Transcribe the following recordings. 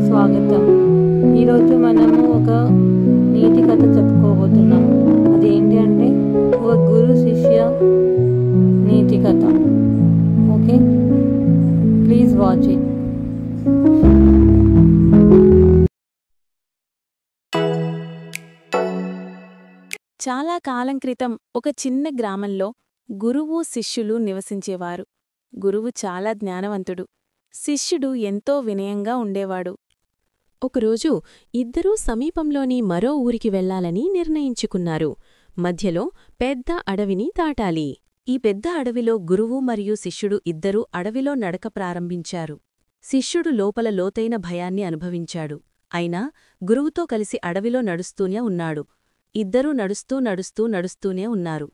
స్వాగతం. ఈరోజు మనము ఒక నీతి కథ చెప్పుకోబోతున్నాము. అదేంటి అంటే ఒక గురు శిష్య నీతి కథ. Okay, please watch it. చాలా కాలం క్రితం ఒక చిన్న గ్రామంలో గురువు శిష్యులు నివసించేవారు. గురువు చాలా జ్ఞానవంతుడు, శిష్యుడు ఎంతో వినయంగా ఉండేవాడు. ఒకరోజు ఇద్దరూ సమీపంలోని మరో ఊరికి వెళ్లాలని నిర్ణయించుకున్నారు. మధ్యలో పెద్ద అడవిని దాటాలి. ఈ పెద్ద అడవిలో గురువు మరియు శిష్యుడు ఇద్దరూ అడవిలో నడక ప్రారంభించారు. శిష్యుడు లోపల లోతైన భయాన్ని అనుభవించాడు. అయినా గురువుతో కలిసి అడవిలో నడుస్తూనే ఉన్నాడు. ఇద్దరూ నడుస్తూనే ఉన్నారు.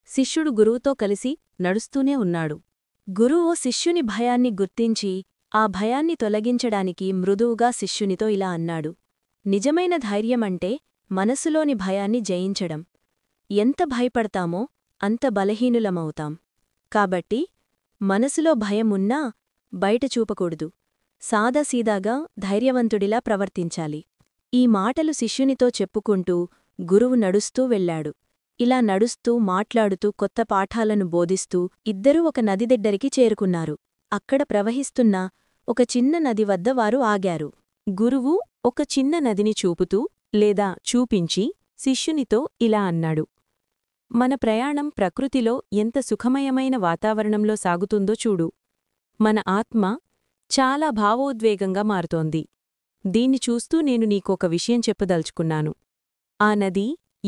శిష్యుడు గురువుతో కలిసి నడుస్తూనే ఉన్నాడు. గురువు శిష్యుని భయాన్ని గుర్తించి ఆ భయాన్ని తొలగించడానికి మృదువుగా శిష్యునితో ఇలా అన్నాడు: నిజమైన ధైర్యమంటే మనసులోని భయాన్ని జయించడం. ఎంత భయపడతామో అంత బలహీనులమవుతాం. కాబట్టి మనసులో భయమున్నా బయట చూపకూడదు. సాదాసీదాగా ధైర్యవంతుడిలా ప్రవర్తించాలి. ఈ మాటలు శిష్యునితో చెప్పుకుంటూ గురువు నడుస్తూ వెళ్లాడు. ఇలా నడుస్తూ మాట్లాడుతూ కొత్త పాఠాలను బోధిస్తూ ఇద్దరూ ఒక నది దగ్గరికి చేరుకున్నారు. అక్కడ ప్రవహిస్తున్న ఒక చిన్న నది వద్ద వారు ఆగారు. గురువు ఒక చిన్న నదిని చూపుతూ లేదా చూపించి శిష్యునితో ఇలా అన్నాడు: మన ప్రయాణం ప్రకృతిలో ఎంత సుఖమయమైన వాతావరణంలో సాగుతుందో చూడు. మన ఆత్మ చాలా భావోద్వేగంగా మారుతోంది. దీన్ని చూస్తూ నేను నీకొక విషయం చెప్పదలుచుకున్నాను. ఆ నది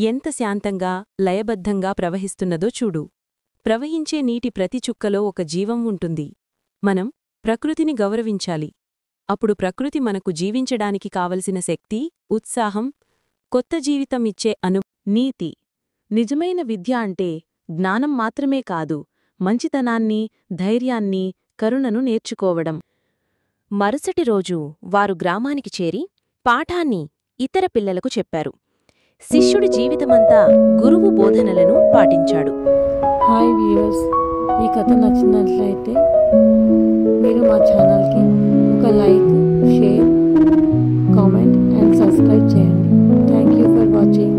ఎంత శాంతంగా లయబద్ధంగా ప్రవహిస్తున్నదో చూడు. ప్రవహించే నీటి ప్రతి చుక్కలో ఒక జీవం ఉంటుంది. మనం ప్రకృతిని గౌరవించాలి. అప్పుడు ప్రకృతి మనకు జీవించడానికి కావలసిన శక్తి, ఉత్సాహం, కొత్త జీవితం ఇచ్చే నీతి. నిజమైన విద్య అంటే జ్ఞానం మాత్రమే కాదు, మంచితనాన్ని, ధైర్యాన్ని, కరుణను నేర్చుకోవడం. మరుసటి రోజు వారు గ్రామానికి చేరి పాఠాన్ని ఇతర పిల్లలకు చెప్పారు. శిష్యుడి జీవితమంతా గురువు బోధనలను పాటించాడు. హాయ్ వ్యూవర్స్, ఈ కథ నచ్చినట్లయితే మీరు మా ఛానల్కి ఒక like, share, comment and subscribe చేయండి. Thank you for watching.